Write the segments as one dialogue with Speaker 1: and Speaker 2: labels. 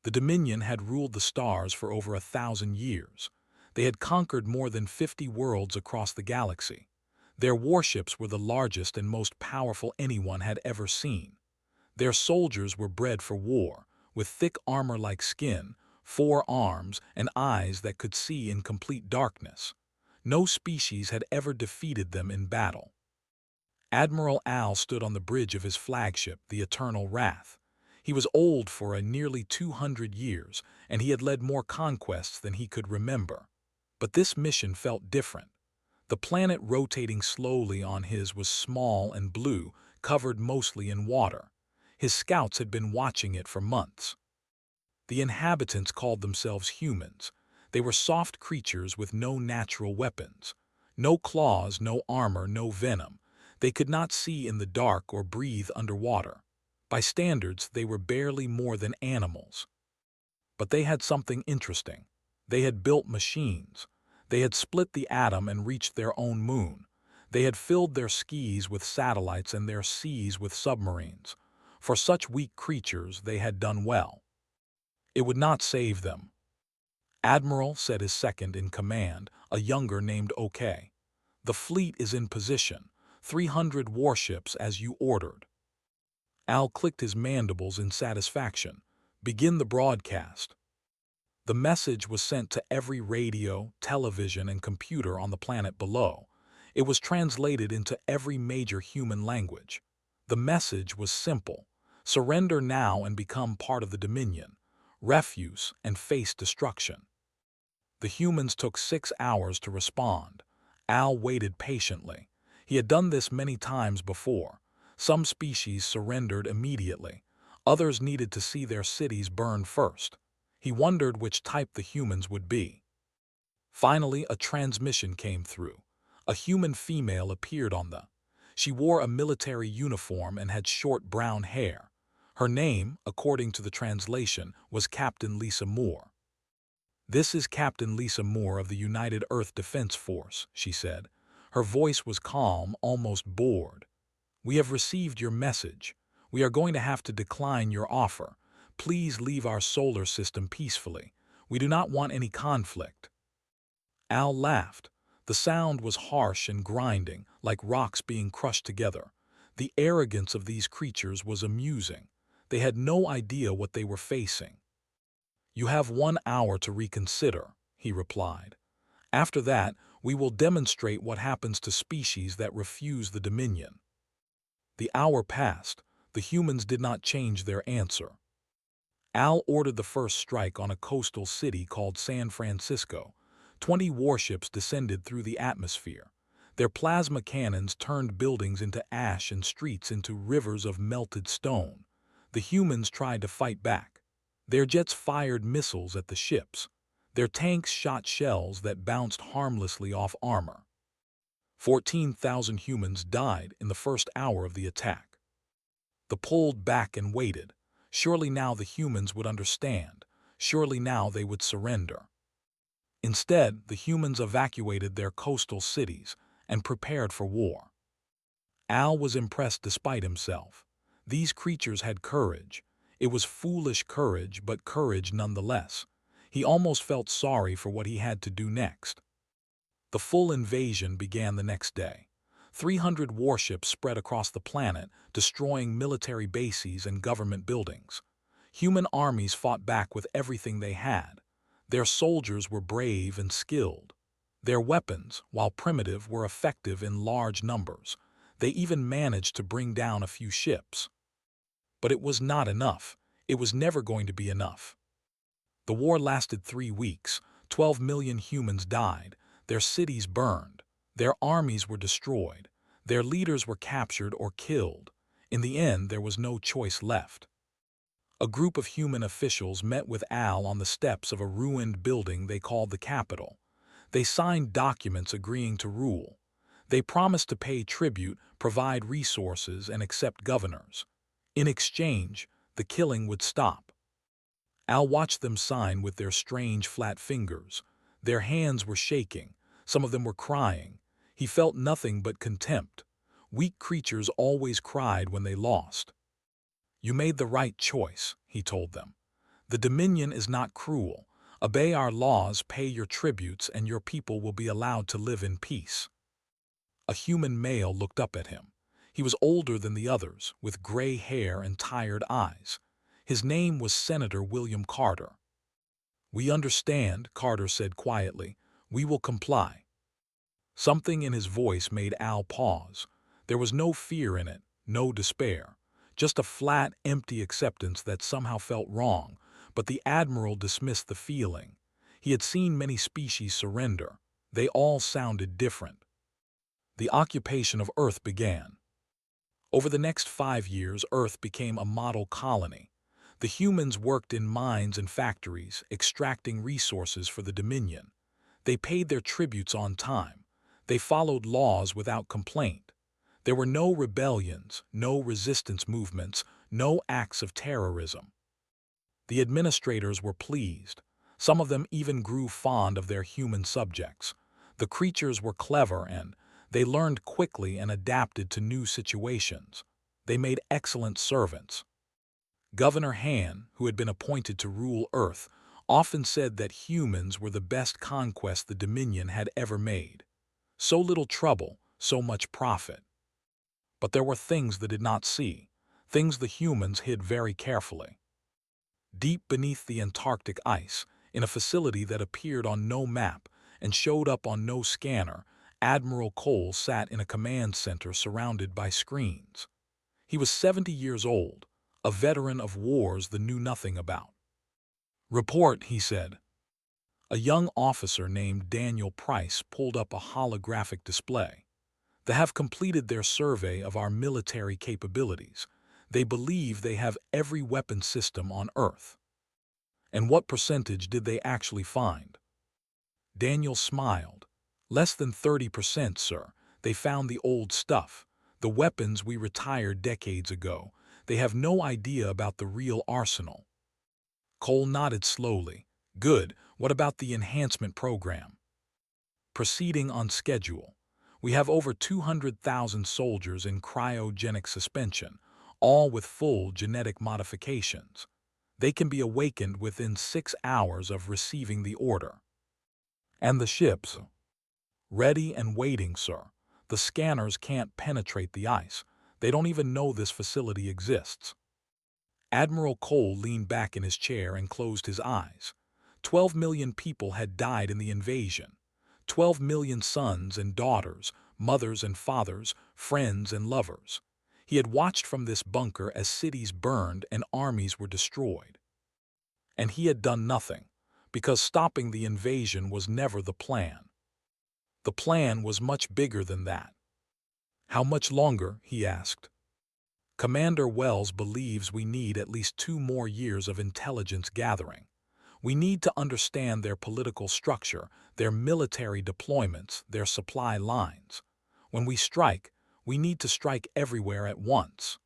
Speaker 1: The Dominion had ruled the stars for over 1,000 years. They had conquered more than 50 worlds across the galaxy. Their warships were the largest and most powerful anyone had ever seen. Their soldiers were bred for war, with thick armor like skin, 4 arms, and eyes that could see in complete darkness. No species had ever defeated them in battle. Admiral Al stood on the bridge of his flagship, the Eternal Wrath. He was old for nearly 200 years, and he had led more conquests than he could remember. But this mission felt different. The planet rotating slowly on his was small and blue, covered mostly in water. His scouts had been watching it for months. The inhabitants called themselves humans. They were soft creatures with no natural weapons. No claws, no armor, no venom. They could not see in the dark or breathe underwater. By standards, they were barely more than animals. But they had something interesting. They had built machines. They had split the atom and reached their own moon. They had filled their skies with satellites and their seas with submarines. For such weak creatures, they had done well. It would not save them. "Admiral," said his second-in-command, a younger named OK. "The fleet is in position. 300 warships as you ordered." Al clicked his mandibles in satisfaction. "Begin the broadcast." The message was sent to every radio, television, and computer on the planet below. It was translated into every major human language. The message was simple: surrender now and become part of the Dominion. Refuse and face destruction. The humans took 6 hours to respond. Al waited patiently. He had done this many times before. Some species surrendered immediately. Others needed to see their cities burn first. He wondered which type the humans would be. Finally, a transmission came through. A human female appeared on the. She wore a military uniform and had short brown hair. Her name, according to the translation, was Captain Lisa Moore. "This is Captain Lisa Moore of the United Earth Defense Force," she said. Her voice was calm, almost bored. "We have received your message. We are going to have to decline your offer. Please leave our solar system peacefully. We do not want any conflict." Al laughed. The sound was harsh and grinding, like rocks being crushed together. The arrogance of these creatures was amusing. They had no idea what they were facing. "You have 1 hour to reconsider," he replied. "After that, we will demonstrate what happens to species that refuse the Dominion." The hour passed. The humans did not change their answer. Al ordered the first strike on a coastal city called San Francisco. 20 warships descended through the atmosphere. Their plasma cannons turned buildings into ash and streets into rivers of melted stone. The humans tried to fight back. Their jets fired missiles at the ships. Their tanks shot shells that bounced harmlessly off armor. 14,000 humans died in the first hour of the attack. They pulled back and waited. Surely now the humans would understand. Surely now they would surrender. Instead, the humans evacuated their coastal cities and prepared for war. Al was impressed despite himself. These creatures had courage. It was foolish courage, but courage nonetheless. He almost felt sorry for what he had to do next. The full invasion began the next day. 300 warships spread across the planet, destroying military bases and government buildings. Human armies fought back with everything they had. Their soldiers were brave and skilled. Their weapons, while primitive, were effective in large numbers. They even managed to bring down a few ships. But it was not enough. It was never going to be enough. The war lasted 3 weeks. 12 million humans died. Their cities burned. Their armies were destroyed. Their leaders were captured or killed. In the end, there was no choice left. A group of human officials met with Al on the steps of a ruined building they called the Capitol. They signed documents agreeing to rule. They promised to pay tribute, provide resources, and accept governors. In exchange, the killing would stop. Al watched them sign with their strange flat fingers. Their hands were shaking. Some of them were crying. He felt nothing but contempt. Weak creatures always cried when they lost. "You made the right choice," he told them. The Dominion is not cruel. Obey our laws, pay your tributes, and your people will be allowed to live in peace. A human male looked up at him. He was older than the others, with gray hair and tired eyes. His name was Senator William Carter. "We understand," Carter said quietly. "We will comply." Something in his voice made Al pause. There was no fear in it, no despair, just a flat, empty acceptance that somehow felt wrong, but the Admiral dismissed the feeling. He had seen many species surrender. They all sounded different. The occupation of Earth began. Over the next 5 years, Earth became a model colony. The humans worked in mines and factories, extracting resources for the Dominion. They paid their tributes on time. They followed laws without complaint. There were no rebellions, no resistance movements, no acts of terrorism. The administrators were pleased. Some of them even grew fond of their human subjects. The creatures were clever and they learned quickly and adapted to new situations. They made excellent servants. Governor Han, who had been appointed to rule Earth, often said that humans were the best conquest the Dominion had ever made. So little trouble, so much profit. But there were things they did not see, things the humans hid very carefully. Deep beneath the Antarctic ice, in a facility that appeared on no map and showed up on no scanner, Admiral Cole sat in a command center surrounded by screens. He was 70 years old, a veteran of wars they knew nothing about. "Report," he said. A young officer named Daniel Price pulled up a holographic display. "They have completed their survey of our military capabilities. They believe they have every weapon system on Earth." "And what percentage did they actually find?" Daniel smiled. "Less than 30%, sir. They found the old stuff, the weapons we retired decades ago. They have no idea about the real arsenal." Cole nodded slowly. "Good. What about the enhancement program?" "Proceeding on schedule. We have over 200,000 soldiers in cryogenic suspension, all with full genetic modifications. They can be awakened within 6 hours of receiving the order." "And the ships?" "Ready and waiting, sir. The scanners can't penetrate the ice. They don't even know this facility exists." Admiral Cole leaned back in his chair and closed his eyes. 12 million people had died in the invasion. 12 million sons and daughters, mothers and fathers, friends and lovers. He had watched from this bunker as cities burned and armies were destroyed. And he had done nothing, because stopping the invasion was never the plan. The plan was much bigger than that. "How much longer?" he asked. "Commander Wells believes we need at least 2 more years of intelligence gathering. We need to understand their political structure, their military deployments, their supply lines. When we strike, we need to strike everywhere at once."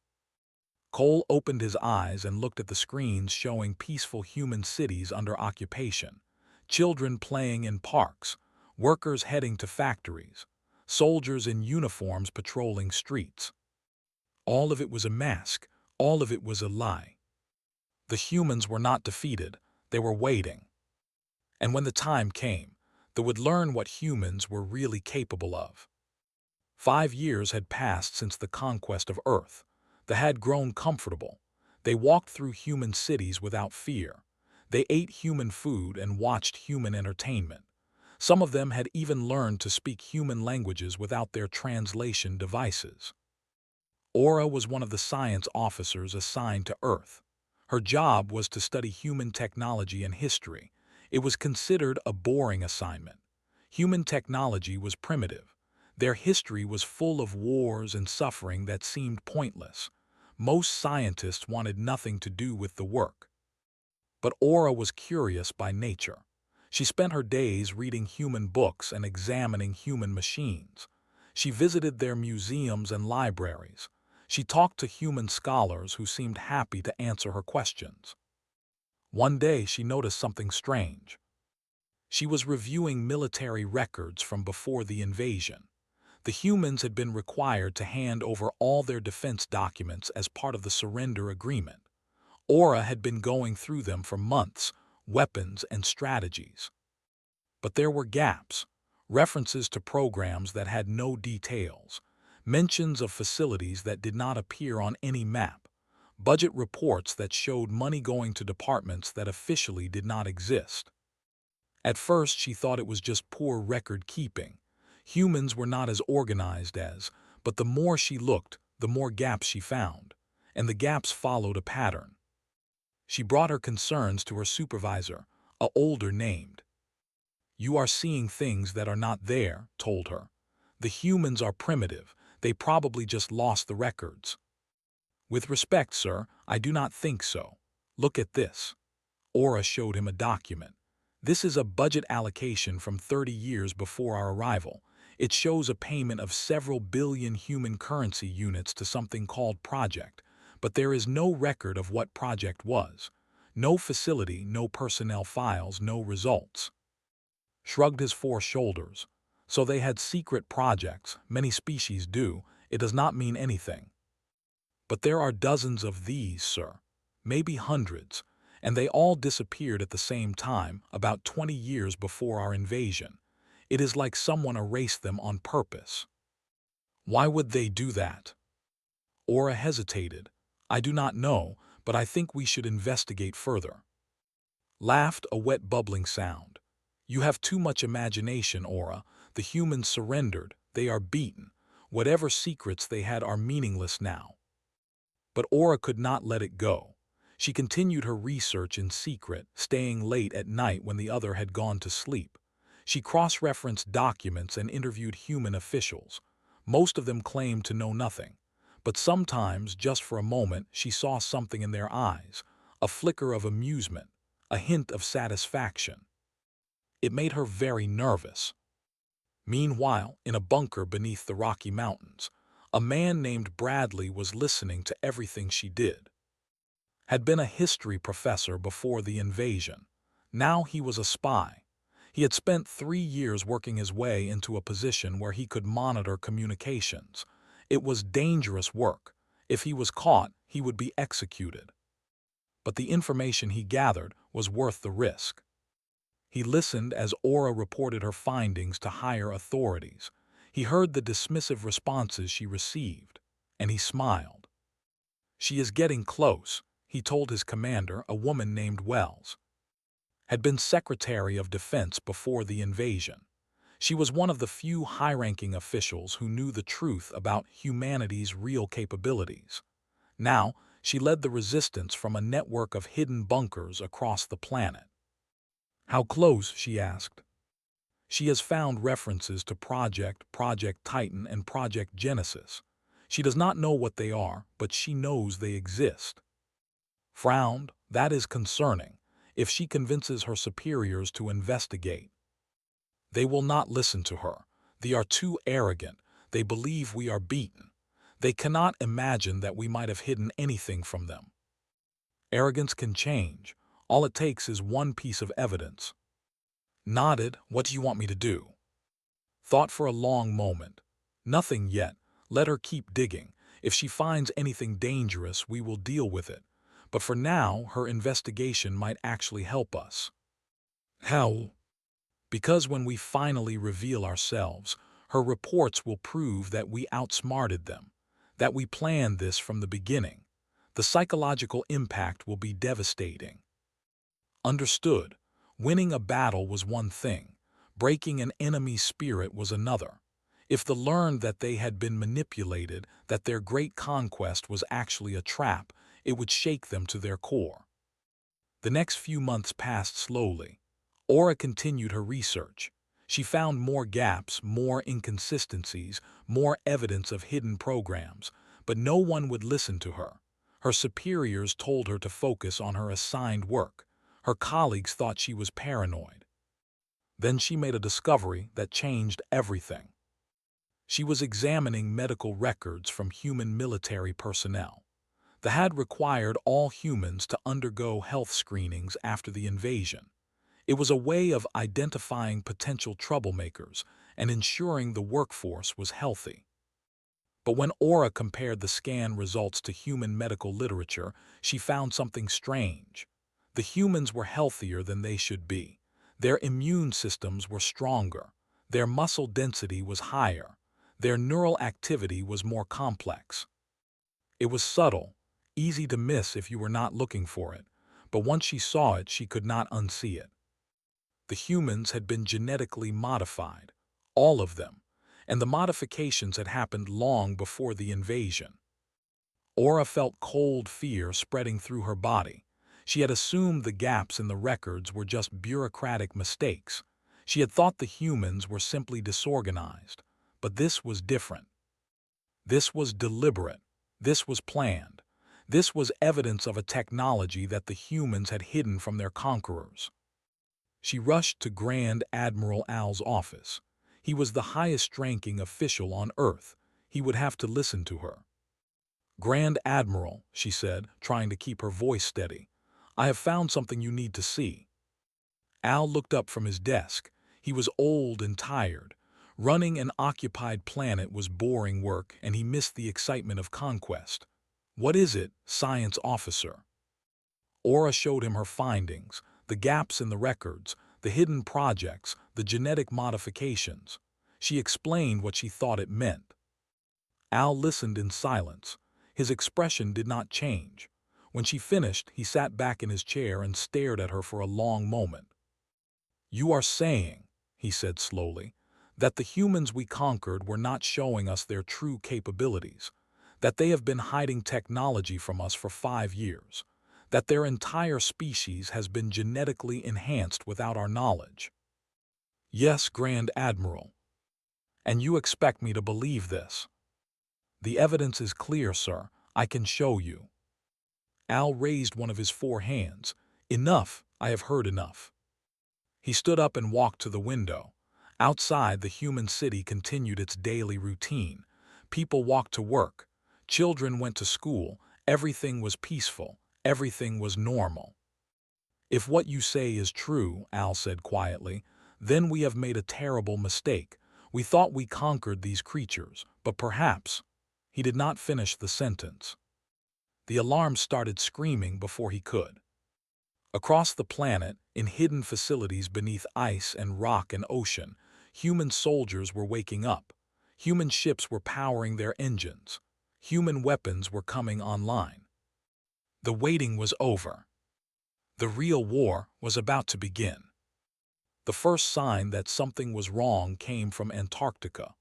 Speaker 1: Cole opened his eyes and looked at the screens showing peaceful human cities under occupation, children playing in parks, workers heading to factories, soldiers in uniforms patrolling streets. All of it was a mask, all of it was a lie. The humans were not defeated, they were waiting. And when the time came, they would learn what humans were really capable of. 5 years had passed since the conquest of Earth. They had grown comfortable. They walked through human cities without fear. They ate human food and watched human entertainment. Some of them had even learned to speak human languages without their translation devices. Aura was one of the science officers assigned to Earth. Her job was to study human technology and history. It was considered a boring assignment. Human technology was primitive. Their history was full of wars and suffering that seemed pointless. Most scientists wanted nothing to do with the work. But Aura was curious by nature. She spent her days reading human books and examining human machines. She visited their museums and libraries. She talked to human scholars who seemed happy to answer her questions. One day she noticed something strange. She was reviewing military records from before the invasion. The humans had been required to hand over all their defense documents as part of the surrender agreement. Aura had been going through them for months, weapons and strategies. But there were gaps, references to programs that had no details, mentions of facilities that did not appear on any map, budget reports that showed money going to departments that officially did not exist. At first, she thought it was just poor record keeping. Humans were not as organized as, but the more she looked, the more gaps she found, and the gaps followed a pattern. She brought her concerns to her supervisor, a older named. "You are seeing things that are not there," told her. "The humans are primitive. They probably just lost the records." "With respect, sir, I do not think so. Look at this." Aura showed him a document. "This is a budget allocation from 30 years before our arrival. It shows a payment of several billion human currency units to something called Project, but there is no record of what Project was. No facility, no personnel files, no results." Shrugged his four shoulders. "So they had secret projects, many species do. It does not mean anything." "But there are dozens of these, sir. Maybe hundreds. And they all disappeared at the same time, about 20 years before our invasion. It is like someone erased them on purpose." "Why would they do that?" Aura hesitated. "I do not know, but I think we should investigate further." Laughed, a wet bubbling sound. "You have too much imagination, Aura. The humans surrendered. They are beaten. Whatever secrets they had are meaningless now." But Aura could not let it go. She continued her research in secret, staying late at night when the other had gone to sleep. She cross-referenced documents and interviewed human officials. Most of them claimed to know nothing. But sometimes, just for a moment, she saw something in their eyes, a flicker of amusement, a hint of satisfaction. It made her very nervous. Meanwhile, in a bunker beneath the Rocky Mountains, a man named Bradley was listening to everything she did. Had been a history professor before the invasion. Now he was a spy. He had spent 3 years working his way into a position where he could monitor communications. It was dangerous work. If he was caught, he would be executed. But the information he gathered was worth the risk. He listened as Aura reported her findings to higher authorities. He heard the dismissive responses she received, and he smiled. "She is getting close," he told his commander, a woman named Wells. Had been Secretary of Defense before the invasion. She was one of the few high-ranking officials who knew the truth about humanity's real capabilities. Now, she led the resistance from a network of hidden bunkers across the planet. "How close?" she asked. "She has found references to Project Titan, and Project Genesis. She does not know what they are, but she knows they exist." Frowned. "That is concerning. If she convinces her superiors to investigate." "They will not listen to her. They are too arrogant. They believe we are beaten. They cannot imagine that we might have hidden anything from them." "Arrogance can change. All it takes is one piece of evidence." Nodded. "What do you want me to do?" Thought for a long moment. "Nothing yet. Let her keep digging. If she finds anything dangerous, we will deal with it. But for now, her investigation might actually help us." "How?" "Because when we finally reveal ourselves, her reports will prove that we outsmarted them, that we planned this from the beginning. The psychological impact will be devastating." Understood. Winning a battle was one thing. Breaking an enemy's spirit was another. If they learned that they had been manipulated, that their great conquest was actually a trap, it would shake them to their core. The next few months passed slowly. Aura continued her research. She found more gaps, more inconsistencies, more evidence of hidden programs, but no one would listen to her. Her superiors told her to focus on her assigned work. Her colleagues thought she was paranoid. Then she made a discovery that changed everything. She was examining medical records from human military personnel. They had required all humans to undergo health screenings after the invasion. It was a way of identifying potential troublemakers and ensuring the workforce was healthy. But when Aura compared the scan results to human medical literature, she found something strange. The humans were healthier than they should be. Their immune systems were stronger. Their muscle density was higher. Their neural activity was more complex. It was subtle, easy to miss if you were not looking for it, but once she saw it, she could not unsee it. The humans had been genetically modified, all of them, and the modifications had happened long before the invasion. Aura felt cold fear spreading through her body. She had assumed the gaps in the records were just bureaucratic mistakes. She had thought the humans were simply disorganized, but this was different. This was deliberate. This was planned. This was evidence of a technology that the humans had hidden from their conquerors. She rushed to Grand Admiral Al's office. He was the highest-ranking official on Earth. He would have to listen to her. "Grand Admiral," she said, trying to keep her voice steady, "I have found something you need to see." Al looked up from his desk. He was old and tired. Running an occupied planet was boring work, and he missed the excitement of conquest. "What is it, Science Officer?" Aura showed him her findings, the gaps in the records, the hidden projects, the genetic modifications. She explained what she thought it meant. Al listened in silence. His expression did not change. When she finished, he sat back in his chair and stared at her for a long moment. "You are saying," he said slowly, "that the humans we conquered were not showing us their true capabilities, that they have been hiding technology from us for 5 years, that their entire species has been genetically enhanced without our knowledge." "Yes, Grand Admiral." "And you expect me to believe this?" "The evidence is clear, sir. I can show you." Al raised one of his 4 hands. "Enough, I have heard enough." He stood up and walked to the window. Outside, the human city continued its daily routine. People walked to work. Children went to school. Everything was peaceful. Everything was normal. "If what you say is true," Al said quietly, "then we have made a terrible mistake. We thought we conquered these creatures, but perhaps—" He did not finish the sentence. The alarm started screaming before he could. Across the planet, in hidden facilities beneath ice and rock and ocean, human soldiers were waking up. Human ships were powering their engines. Human weapons were coming online. The waiting was over. The real war was about to begin. The first sign that something was wrong came from Antarctica.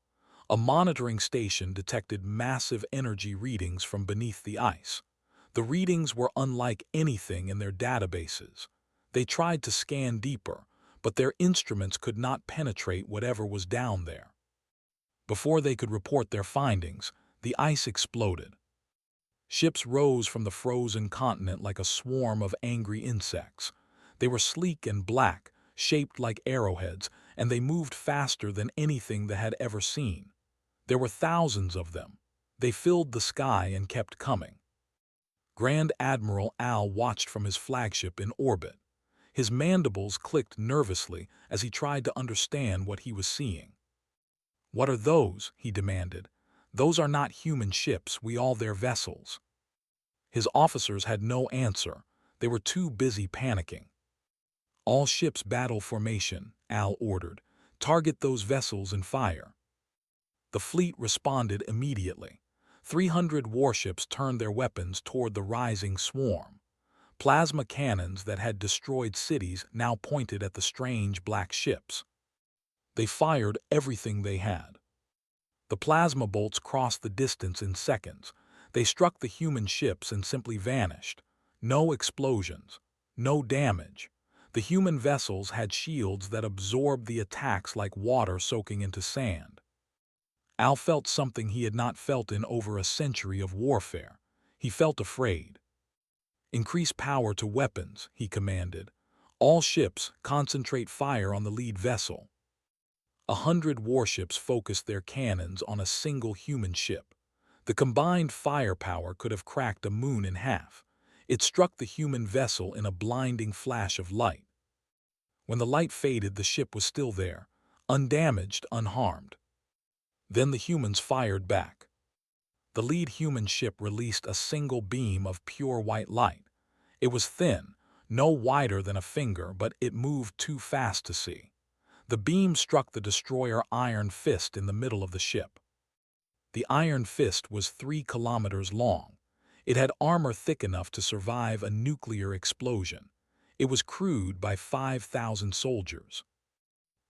Speaker 1: A monitoring station detected massive energy readings from beneath the ice. The readings were unlike anything in their databases. They tried to scan deeper, but their instruments could not penetrate whatever was down there. Before they could report their findings, the ice exploded. Ships rose from the frozen continent like a swarm of angry insects. They were sleek and black, shaped like arrowheads, and they moved faster than anything they had ever seen. There were thousands of them. They filled the sky and kept coming. Grand Admiral Al watched from his flagship in orbit. His mandibles clicked nervously as he tried to understand what he was seeing. "What are those?" he demanded. "Those are not human ships, we all their vessels." His officers had no answer. They were too busy panicking. "All ships battle formation," Al ordered. "Target those vessels and fire." The fleet responded immediately. 300 warships turned their weapons toward the rising swarm. Plasma cannons that had destroyed cities now pointed at the strange black ships. They fired everything they had. The plasma bolts crossed the distance in seconds. They struck the human ships and simply vanished. No explosions. No damage. The human vessels had shields that absorbed the attacks like water soaking into sand. Al felt something he had not felt in over a century of warfare. He felt afraid. "Increase power to weapons," he commanded. "All ships, concentrate fire on the lead vessel." 100 warships focused their cannons on a single human ship. The combined firepower could have cracked a moon in half. It struck the human vessel in a blinding flash of light. When the light faded, the ship was still there, undamaged, unharmed. Then the humans fired back. The lead human ship released a single beam of pure white light. It was thin, no wider than a finger, but it moved too fast to see. The beam struck the destroyer Iron Fist in the middle of the ship. The Iron Fist was 3 kilometers long. It had armor thick enough to survive a nuclear explosion. It was crewed by 5,000 soldiers.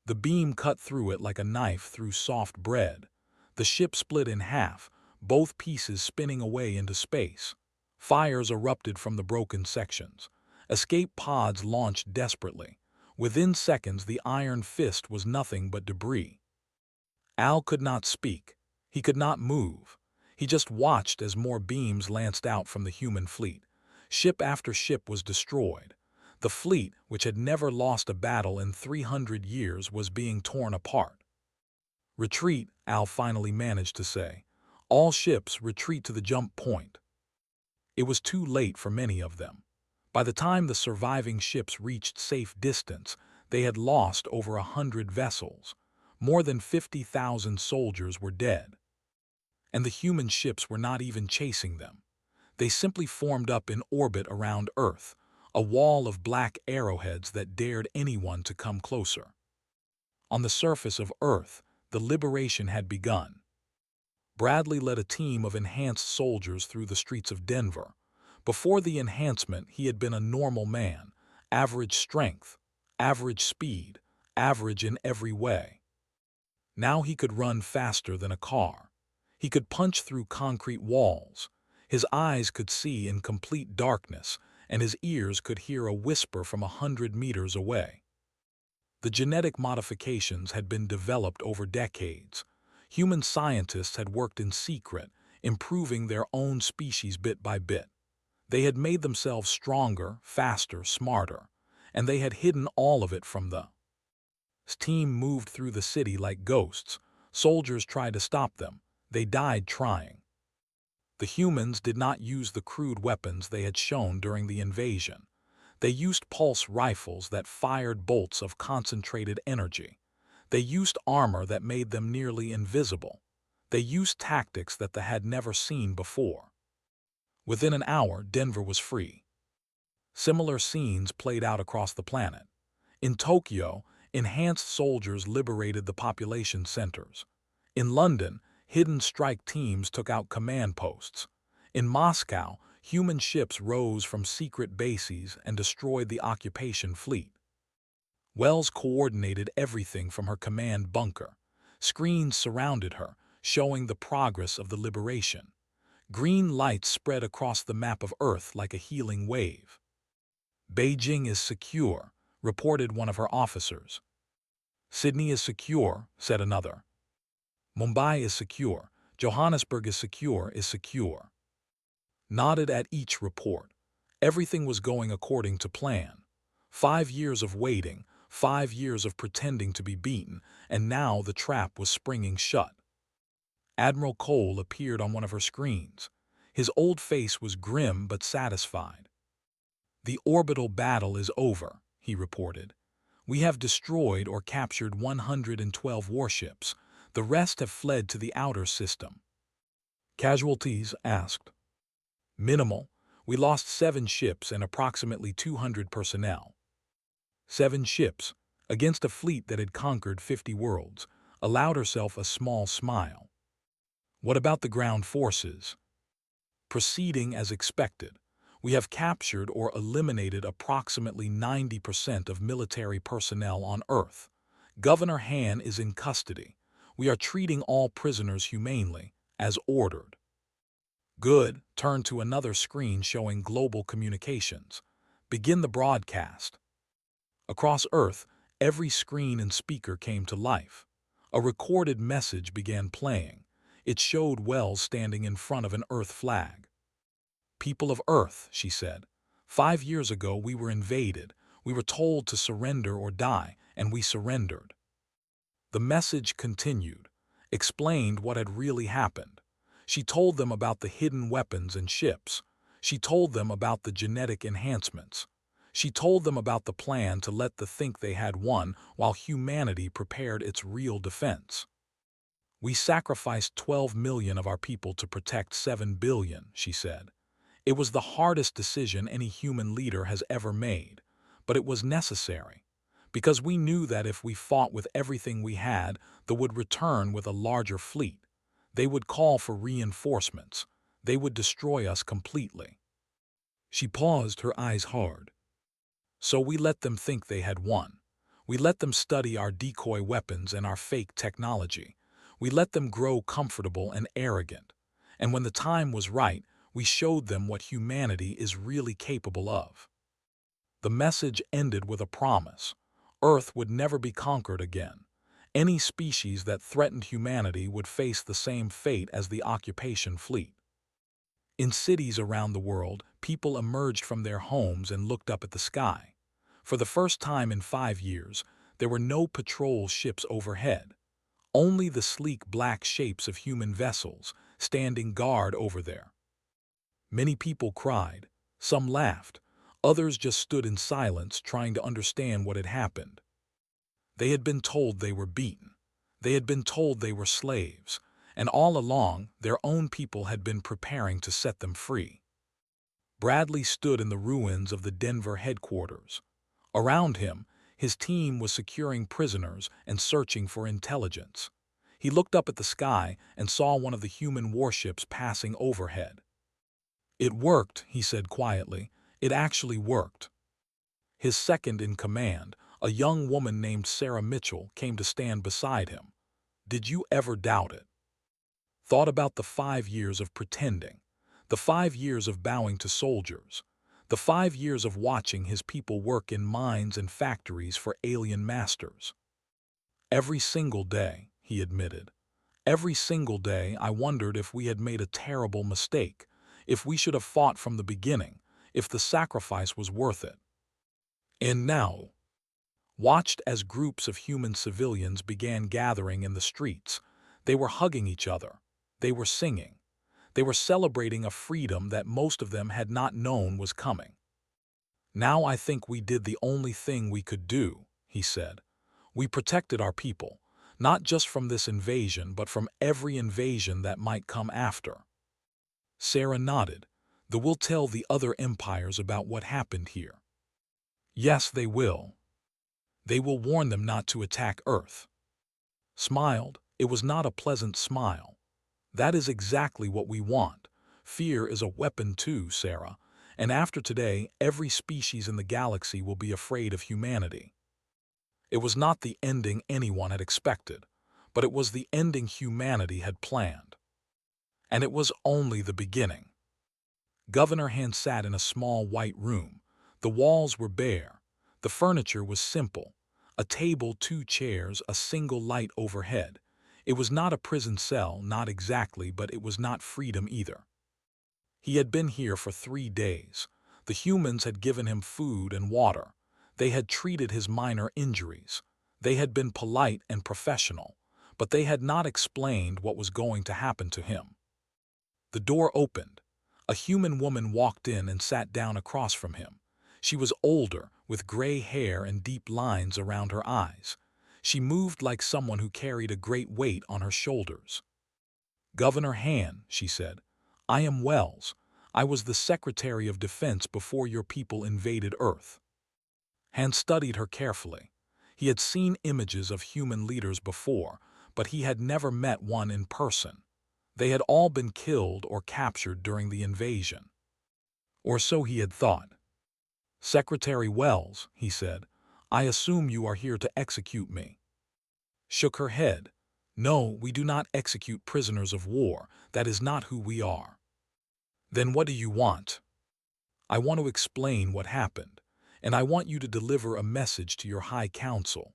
Speaker 1: The beam cut through it like a knife through soft bread. The ship split in half, both pieces spinning away into space. Fires erupted from the broken sections. Escape pods launched desperately. Within seconds, the Iron Fist was nothing but debris. Al could not speak. He could not move. He just watched as more beams lanced out from the human fleet. Ship after ship was destroyed. The fleet, which had never lost a battle in 300 years, was being torn apart. "Retreat," Al finally managed to say. "All ships retreat to the jump point." It was too late for many of them. By the time the surviving ships reached safe distance, they had lost over 100 vessels. More than 50,000 soldiers were dead. And the human ships were not even chasing them. They simply formed up in orbit around Earth, a wall of black arrowheads that dared anyone to come closer. On the surface of Earth, the liberation had begun. Bradley led a team of enhanced soldiers through the streets of Denver. Before the enhancement, he had been a normal man, average strength, average speed, average in every way. Now he could run faster than a car. He could punch through concrete walls. His eyes could see in complete darkness, and his ears could hear a whisper from 100 meters away. The genetic modifications had been developed over decades. Human scientists had worked in secret, improving their own species bit by bit. They had made themselves stronger, faster, smarter, and they had hidden all of it from the team. Moved through the city like ghosts. Soldiers tried to stop them. They died trying. The humans did not use the crude weapons they had shown during the invasion. They used pulse rifles that fired bolts of concentrated energy. They used armor that made them nearly invisible. They used tactics that they had never seen before. Within an hour, Denver was free. Similar scenes played out across the planet. In Tokyo, enhanced soldiers liberated the population centers. In London, hidden strike teams took out command posts. In Moscow, human ships rose from secret bases and destroyed the occupation fleet. Wells coordinated everything from her command bunker. Screens surrounded her, showing the progress of the liberation. Green lights spread across the map of Earth like a healing wave. "Beijing is secure," reported one of her officers. "Sydney is secure," said another. "Mumbai is secure. Johannesburg is secure. Nodded at each report. Everything was going according to plan. 5 years of waiting, 5 years of pretending to be beaten, and now the trap was springing shut. Admiral Cole appeared on one of her screens. His old face was grim but satisfied. "The orbital battle is over," he reported. "We have destroyed or captured 112 warships. The rest have fled to the outer system." "Casualties?" asked. "Minimal. We lost 7 ships and approximately 200 personnel." 7 ships, against a fleet that had conquered 50 worlds, allowed herself a small smile. "What about the ground forces?" "Proceeding as expected. We have captured or eliminated approximately 90% of military personnel on Earth. Governor Han is in custody. We are treating all prisoners humanely, as ordered." "Good." Turn to another screen showing global communications. "Begin the broadcast." Across Earth, every screen and speaker came to life. A recorded message began playing. It showed Wells standing in front of an Earth flag. "People of Earth," she said, 5 years ago we were invaded. We were told to surrender or die, and we surrendered." The message continued, explained what had really happened. She told them about the hidden weapons and ships. She told them about the genetic enhancements. She told them about the plan to let them think they had won while humanity prepared its real defense. We sacrificed 12 million of our people to protect 7 billion, she said. It was the hardest decision any human leader has ever made, but it was necessary, because we knew that if we fought with everything we had, they would return with a larger fleet. They would call for reinforcements. They would destroy us completely. She paused, her eyes hard. So we let them think they had won. We let them study our decoy weapons and our fake technology. We let them grow comfortable and arrogant. And when the time was right, we showed them what humanity is really capable of. The message ended with a promise. Earth would never be conquered again. Any species that threatened humanity would face the same fate as the occupation fleet. In cities around the world, people emerged from their homes and looked up at the sky. For the first time in 5 years, there were no patrol ships overhead. Only the sleek black shapes of human vessels standing guard over there. Many people cried, some laughed, others just stood in silence trying to understand what had happened. They had been told they were beaten. They had been told they were slaves, and all along their own people had been preparing to set them free. Bradley stood in the ruins of the Denver headquarters. Around him, his team was securing prisoners and searching for intelligence. He looked up at the sky and saw one of the human warships passing overhead. "It worked," he said quietly. "It actually worked." His second in command, a young woman named Sarah Mitchell, came to stand beside him. "Did you ever doubt it?" Thought about the 5 years of pretending, the 5 years of bowing to soldiers, the 5 years of watching his people work in mines and factories for alien masters. "Every single day," he admitted, "every single day I wondered if we had made a terrible mistake, if we should have fought from the beginning, if the sacrifice was worth it." And now, watched as groups of human civilians began gathering in the streets. They were hugging each other. They were singing. They were celebrating a freedom that most of them had not known was coming. "Now I think we did the only thing we could do," he said. "We protected our people, not just from this invasion, but from every invasion that might come after." Sarah nodded. "They will tell the other empires about what happened here." "Yes, they will. They will warn them not to attack Earth." Smiled. It was not a pleasant smile. "That is exactly what we want. Fear is a weapon too, Sarah, and after today, every species in the galaxy will be afraid of humanity." It was not the ending anyone had expected, but it was the ending humanity had planned. And it was only the beginning. Governor Hand sat in a small white room. The walls were bare. The furniture was simple. A table, 2 chairs, a single light overhead. It was not a prison cell, not exactly, but it was not freedom either. He had been here for 3 days. The humans had given him food and water. They had treated his minor injuries. They had been polite and professional, but they had not explained what was going to happen to him. The door opened. A human woman walked in and sat down across from him. She was older, with gray hair and deep lines around her eyes. She moved like someone who carried a great weight on her shoulders. "Governor Han," she said, "I am Wells. I was the Secretary of Defense before your people invaded Earth." Han studied her carefully. He had seen images of human leaders before, but he had never met one in person. They had all been killed or captured during the invasion. Or so he had thought. "Secretary Wells," he said, "I assume you are here to execute me." Shook her head. "No, we do not execute prisoners of war. That is not who we are." "Then what do you want?" "I want to explain what happened, and I want you to deliver a message to your High Council."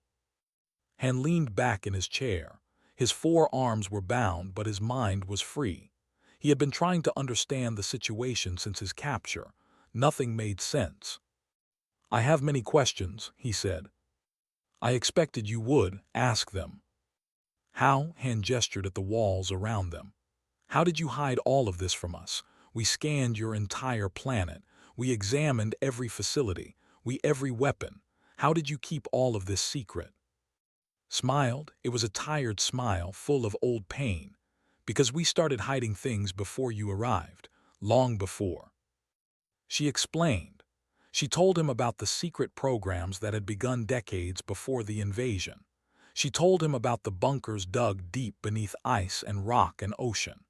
Speaker 1: Han leaned back in his chair. His 4 arms were bound, but his mind was free. He had been trying to understand the situation since his capture. Nothing made sense. "I have many questions," he said. "I expected you would. Ask them." "How?" Han gestured at the walls around them. "How did you hide all of this from us? We scanned your entire planet. We examined every facility, every weapon. How did you keep all of this secret?" Smiled. It was a tired smile full of old pain, because we started hiding things before you arrived, long before. She explained. She told him about the secret programs that had begun decades before the invasion. She told him about the bunkers dug deep beneath ice and rock and ocean.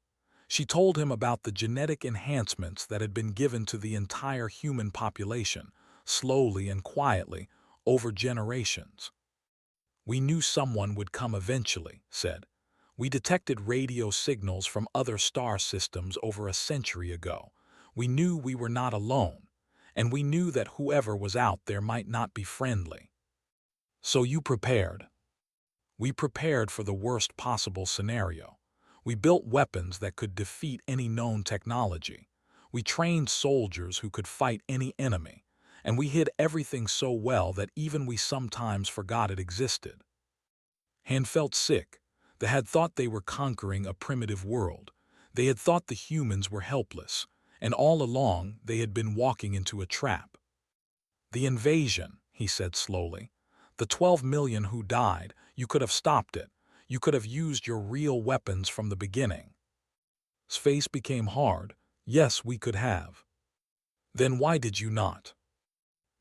Speaker 1: She told him about the genetic enhancements that had been given to the entire human population, slowly and quietly, over generations. We knew someone would come eventually, said. We detected radio signals from other star systems over a century ago. We knew we were not alone, and we knew that whoever was out there might not be friendly. So you prepared. We prepared for the worst possible scenario. We built weapons that could defeat any known technology. We trained soldiers who could fight any enemy, and we hid everything so well that even we sometimes forgot it existed. Han felt sick. They had thought they were conquering a primitive world. They had thought the humans were helpless, and all along they had been walking into a trap. The invasion, he said slowly. The 12 million who died, you could have stopped it. You could have used your real weapons from the beginning. His face became hard. Yes, we could have. Then why did you not?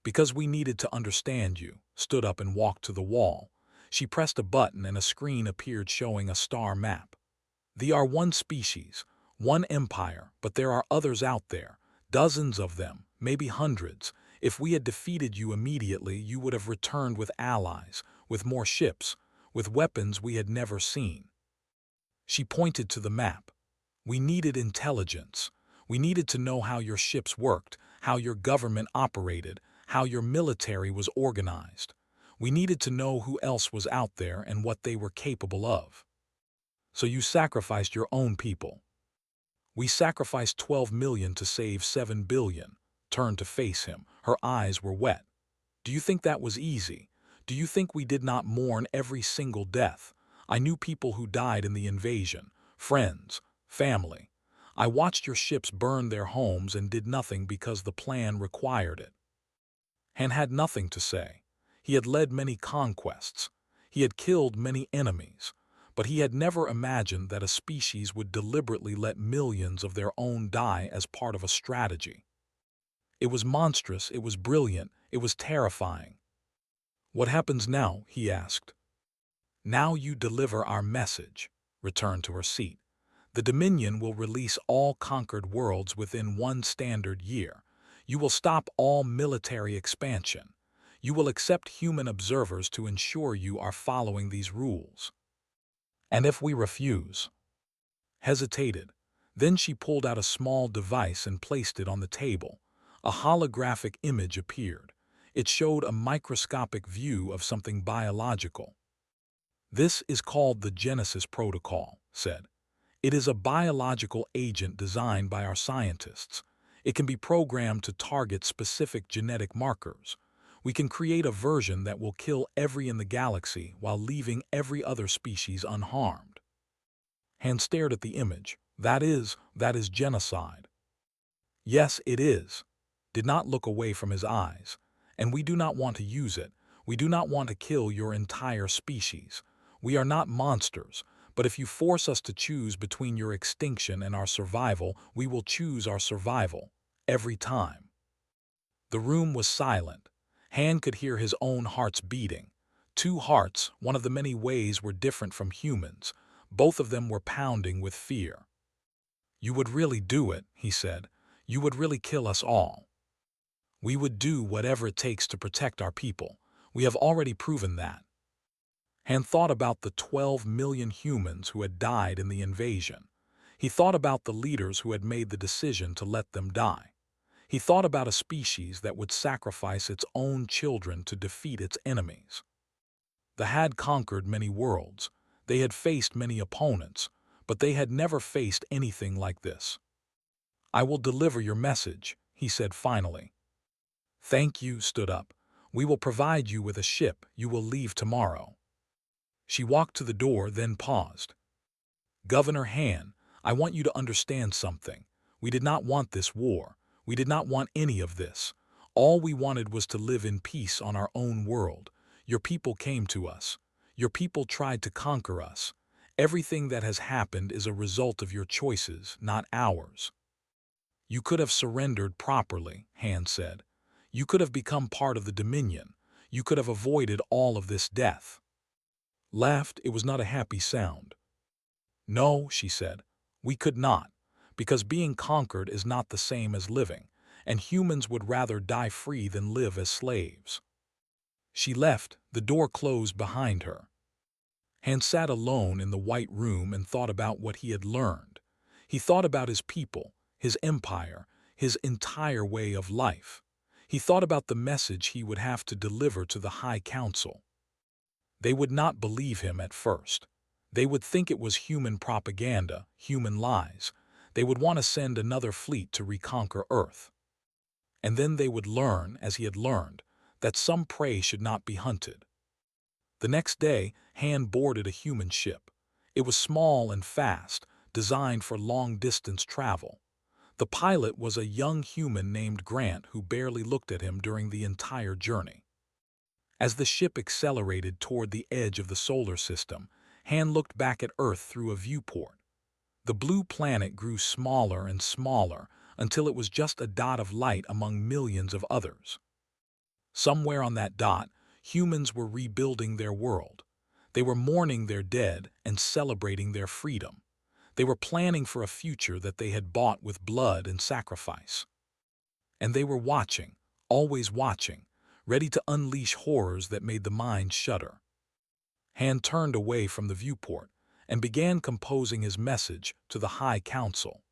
Speaker 1: Because we needed to understand you. Stood up and walked to the wall. She pressed a button and a screen appeared showing a star map. They are one species, one empire, but there are others out there, dozens of them, maybe hundreds. If we had defeated you immediately, you would have returned with allies, with more ships, with weapons we had never seen. She pointed to the map. We needed intelligence. We needed to know how your ships worked, how your government operated, how your military was organized. We needed to know who else was out there and what they were capable of. So you sacrificed your own people. We sacrificed 12 million to save 7 billion. Turned to face him. Her eyes were wet. Do you think that was easy? Do you think we did not mourn every single death? I knew people who died in the invasion, friends, family. I watched your ships burn their homes and did nothing because the plan required it. Han had nothing to say. He had led many conquests. He had killed many enemies. But he had never imagined that a species would deliberately let millions of their own die as part of a strategy. It was monstrous, it was brilliant, it was terrifying. What happens now? He asked. Now you deliver our message. Return to her seat. The Dominion will release all conquered worlds within 1 standard year. You will stop all military expansion. You will accept human observers to ensure you are following these rules. And if we refuse? Hesitated. Then she pulled out a small device and placed it on the table. A holographic image appeared. It showed a microscopic view of something biological. This is called the Genesis Protocol, said. It is a biological agent designed by our scientists. It can be programmed to target specific genetic markers. We can create a version that will kill every in the galaxy while leaving every other species unharmed. Han stared at the image. That is genocide. Yes, it is. Did not look away from his eyes. And we do not want to use it. We do not want to kill your entire species. We are not monsters, but if you force us to choose between your extinction and our survival, we will choose our survival. Every time. The room was silent. Han could hear his own heart's beating. 2 hearts, one of the many ways were different from humans. Both of them were pounding with fear. You would really do it, he said. You would really kill us all. We would do whatever it takes to protect our people. We have already proven that. Han thought about the 12 million humans who had died in the invasion. He thought about the leaders who had made the decision to let them die. He thought about a species that would sacrifice its own children to defeat its enemies. They had conquered many worlds. They had faced many opponents, but they had never faced anything like this. I will deliver your message, he said finally. Thank you, stood up. We will provide you with a ship. You will leave tomorrow. She walked to the door, then paused. Governor Han, I want you to understand something. We did not want this war. We did not want any of this. All we wanted was to live in peace on our own world. Your people came to us. Your people tried to conquer us. Everything that has happened is a result of your choices, not ours. You could have surrendered properly, Han said. You could have become part of the Dominion. You could have avoided all of this death. Laughed, it was not a happy sound. No, she said, we could not, because being conquered is not the same as living, and humans would rather die free than live as slaves. She left, the door closed behind her. Han sat alone in the white room and thought about what he had learned. He thought about his people, his empire, his entire way of life. He thought about the message he would have to deliver to the High Council. They would not believe him at first. They would think it was human propaganda, human lies. They would want to send another fleet to reconquer Earth. And then they would learn, as he had learned, that some prey should not be hunted. The next day, Han boarded a human ship. It was small and fast, designed for long-distance travel. The pilot was a young human named Grant who barely looked at him during the entire journey. As the ship accelerated toward the edge of the solar system, Han looked back at Earth through a viewport. The blue planet grew smaller and smaller until it was just a dot of light among millions of others. Somewhere on that dot, humans were rebuilding their world. They were mourning their dead and celebrating their freedom. They were planning for a future that they had bought with blood and sacrifice. And they were watching, always watching, ready to unleash horrors that made the mind shudder. Han turned away from the viewport and began composing his message to the High Council.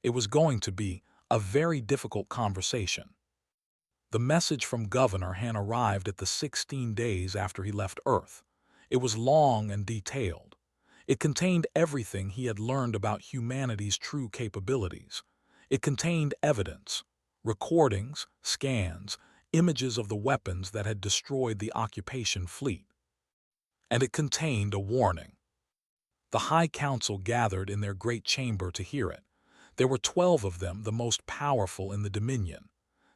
Speaker 1: It was going to be a very difficult conversation. The message from Governor Han arrived at the 16 days after he left Earth. It was long and detailed. It contained everything he had learned about humanity's true capabilities. It contained evidence, recordings, scans, images of the weapons that had destroyed the occupation fleet. And it contained a warning. The High Council gathered in their great chamber to hear it. There were 12 of them, the most powerful in the Dominion.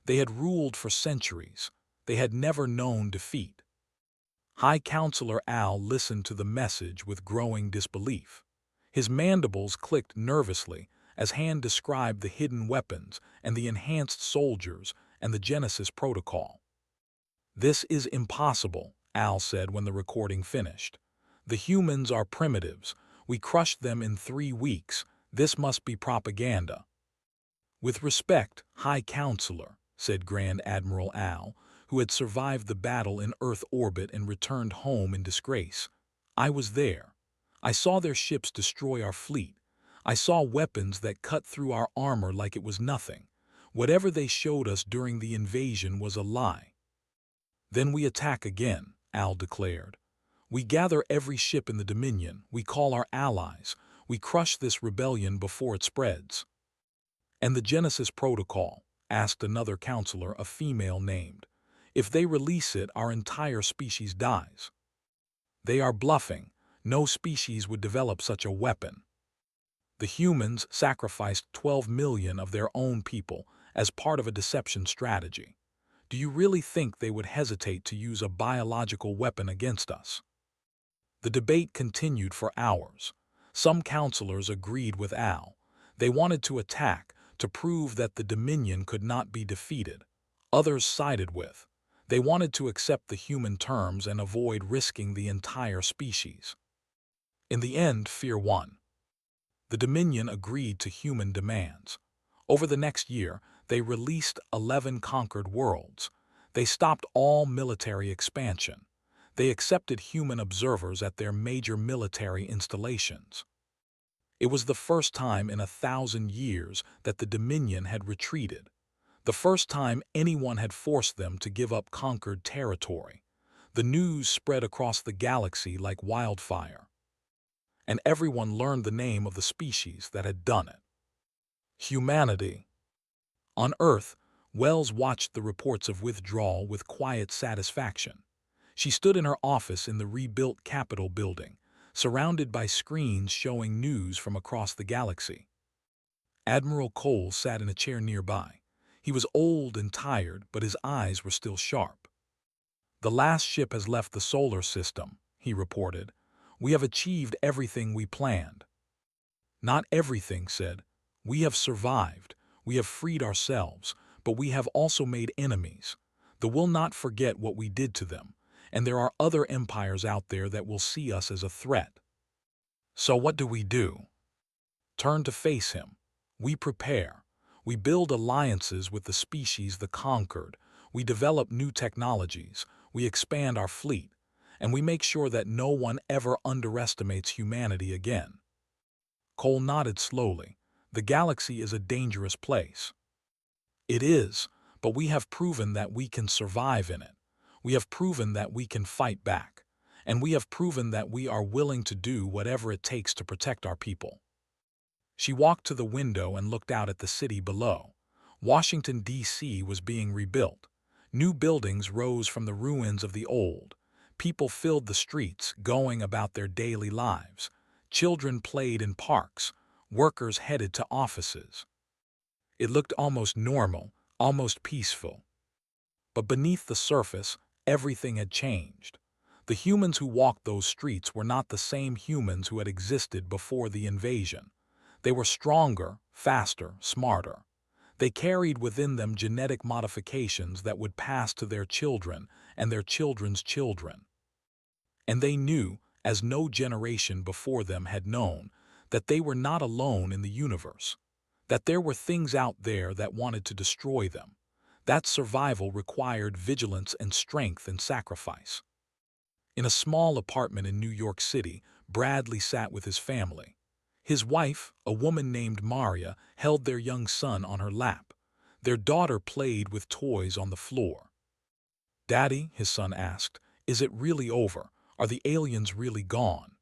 Speaker 1: They had ruled for centuries. They had never known defeat. High Counselor Al listened to the message with growing disbelief. His mandibles clicked nervously as Han described the hidden weapons and the enhanced soldiers and the Genesis Protocol. This is impossible, Al said when the recording finished. The humans are primitives. We crushed them in 3 weeks. This must be propaganda. With respect, High Counselor, said Grand Admiral Al, who had survived the battle in Earth orbit and returned home in disgrace. I was there. I saw their ships destroy our fleet. I saw weapons that cut through our armor like it was nothing. Whatever they showed us during the invasion was a lie. Then we attack again, Al declared. We gather every ship in the Dominion. We call our allies. We crush this rebellion before it spreads. And the Genesis Protocol, asked another counselor, a female named. If they release it, our entire species dies. They are bluffing. No species would develop such a weapon. The humans sacrificed 12 million of their own people as part of a deception strategy. Do you really think they would hesitate to use a biological weapon against us? The debate continued for hours. Some counselors agreed with Al. They wanted to attack, to prove that the Dominion could not be defeated. Others sided with. They wanted to accept the human terms and avoid risking the entire species. In the end, fear won. The Dominion agreed to human demands. Over the next year, they released 11 conquered worlds. They stopped all military expansion. They accepted human observers at their major military installations. It was the first time in 1,000 years that the Dominion had retreated. The first time anyone had forced them to give up conquered territory. The news spread across the galaxy like wildfire. And everyone learned the name of the species that had done it. Humanity. On Earth, Wells watched the reports of withdrawal with quiet satisfaction. She stood in her office in the rebuilt Capitol building, surrounded by screens showing news from across the galaxy. Admiral Cole sat in a chair nearby. He was old and tired, but his eyes were still sharp. The last ship has left the solar system, he he reported. "We have achieved everything we planned." "Not everything," said. "We have survived. We have freed ourselves, but we have also made enemies. They will not forget what we did to them, and there are other empires out there that will see us as a threat." So what do we do? Turn to face him. We prepare. We build alliances with the species the conquered. We develop new technologies. We expand our fleet. And we make sure that no one ever underestimates humanity again. Cole nodded slowly. The galaxy is a dangerous place. It is, but we have proven that we can survive in it. We have proven that we can fight back. And we have proven that we are willing to do whatever it takes to protect our people. She walked to the window and looked out at the city below. Washington, D.C. was being rebuilt. New buildings rose from the ruins of the old. People filled the streets, going about their daily lives. Children played in parks. Workers headed to offices. It looked almost normal, almost peaceful. But beneath the surface, everything had changed. The humans who walked those streets were not the same humans who had existed before the invasion. They were stronger, faster, smarter. They carried within them genetic modifications that would pass to their children and their children's children. And they knew, as no generation before them had known, that they were not alone in the universe, that there were things out there that wanted to destroy them. That survival required vigilance and strength and sacrifice. In a small apartment in New York City, Bradley sat with his family. His wife, a woman named Maria, held their young son on her lap. Their daughter played with toys on the floor. "Daddy," his son asked, "is it really over? Are the aliens really gone?"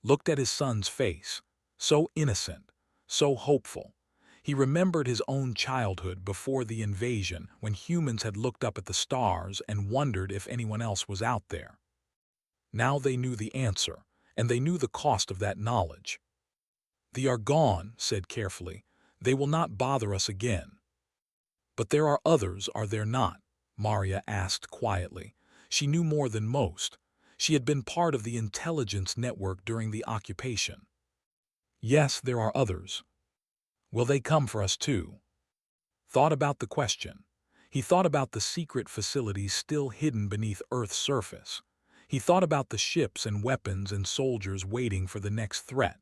Speaker 1: Looked at his son's face, so innocent, so hopeful. He remembered his own childhood before the invasion, when humans had looked up at the stars and wondered if anyone else was out there. Now they knew the answer, and they knew the cost of that knowledge. "They are gone," said carefully. "They will not bother us again." "But there are others, are there not?" Maria asked quietly. She knew more than most. She had been part of the intelligence network during the occupation. "Yes, there are others." "Will they come for us too?" Thought about the question. He thought about the secret facilities still hidden beneath Earth's surface. He thought about the ships and weapons and soldiers waiting for the next threat.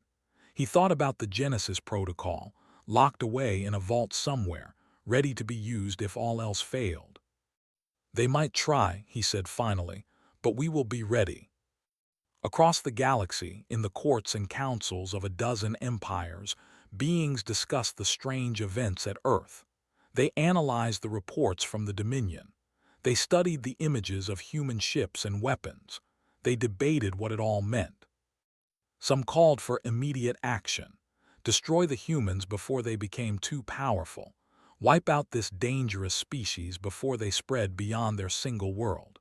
Speaker 1: He thought about the Genesis Protocol, locked away in a vault somewhere, ready to be used if all else failed. "They might try," he said finally, "but we will be ready." Across the galaxy, in the courts and councils of a dozen empires, beings discussed the strange events at Earth. They analyzed the reports from the Dominion. They studied the images of human ships and weapons. They debated what it all meant. Some called for immediate action. Destroy the humans before they became too powerful. Wipe out this dangerous species before they spread beyond their single world.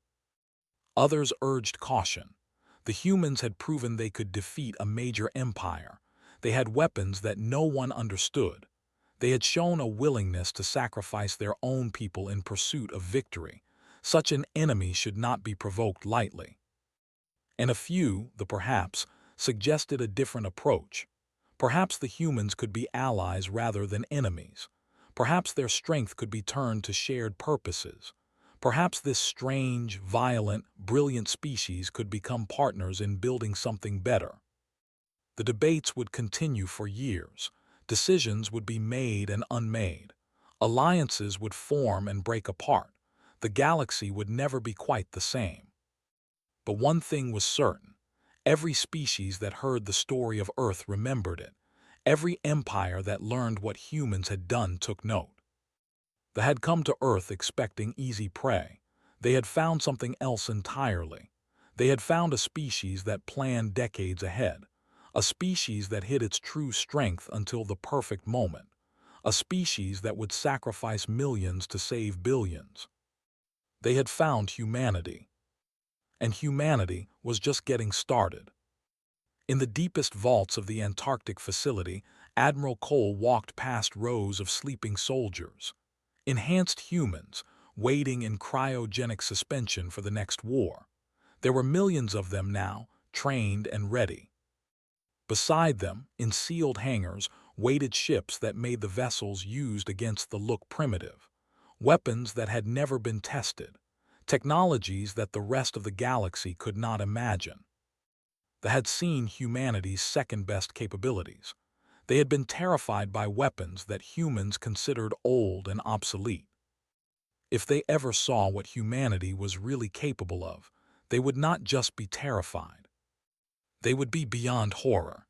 Speaker 1: Others urged caution. The humans had proven they could defeat a major empire. They had weapons that no one understood. They had shown a willingness to sacrifice their own people in pursuit of victory. Such an enemy should not be provoked lightly. And a few, the perhaps, suggested a different approach. Perhaps the humans could be allies rather than enemies. Perhaps their strength could be turned to shared purposes. Perhaps this strange, violent, brilliant species could become partners in building something better. The debates would continue for years. Decisions would be made and unmade. Alliances would form and break apart. The galaxy would never be quite the same. But one thing was certain. Every species that heard the story of Earth remembered it. Every empire that learned what humans had done took note. They had come to Earth expecting easy prey. They had found something else entirely. They had found a species that planned decades ahead. A species that hid its true strength until the perfect moment. A species that would sacrifice millions to save billions. They had found humanity. And humanity was just getting started. In the deepest vaults of the Antarctic facility, Admiral Cole walked past rows of sleeping soldiers. Enhanced humans, waiting in cryogenic suspension for the next war. There were millions of them now, trained and ready. Beside them, in sealed hangars, waited ships that made the vessels used against the look primitive, weapons that had never been tested, technologies that the rest of the galaxy could not imagine. They had seen humanity's second-best capabilities. They had been terrified by weapons that humans considered old and obsolete. If they ever saw what humanity was really capable of, they would not just be terrified. They would be beyond horror.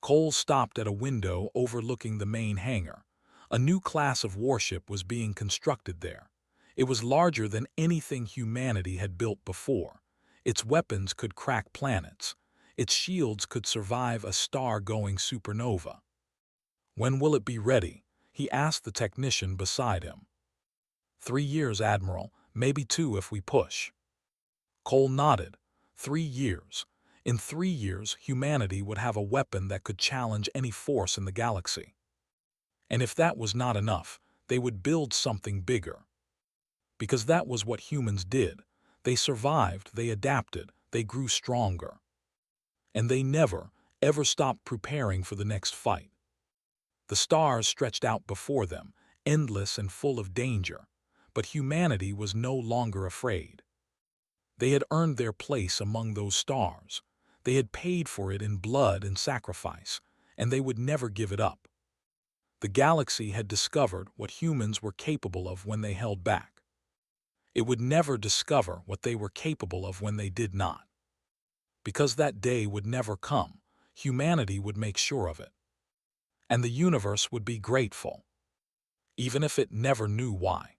Speaker 1: Cole stopped at a window overlooking the main hangar. A new class of warship was being constructed there. It was larger than anything humanity had built before. Its weapons could crack planets. Its shields could survive a star-going supernova. "When will it be ready?" he asked the technician beside him. 3 years, Admiral, maybe 2 if we push." Cole nodded. 3 years. In 3 years, humanity would have a weapon that could challenge any force in the galaxy. And if that was not enough, they would build something bigger. Because that was what humans did. They survived, they adapted, they grew stronger. And they never, ever stopped preparing for the next fight. The stars stretched out before them, endless and full of danger. But humanity was no longer afraid. They had earned their place among those stars. They had paid for it in blood and sacrifice, and they would never give it up. The galaxy had discovered what humans were capable of when they held back. It would never discover what they were capable of when they did not. Because that day would never come, humanity would make sure of it. And the universe would be grateful, even if it never knew why.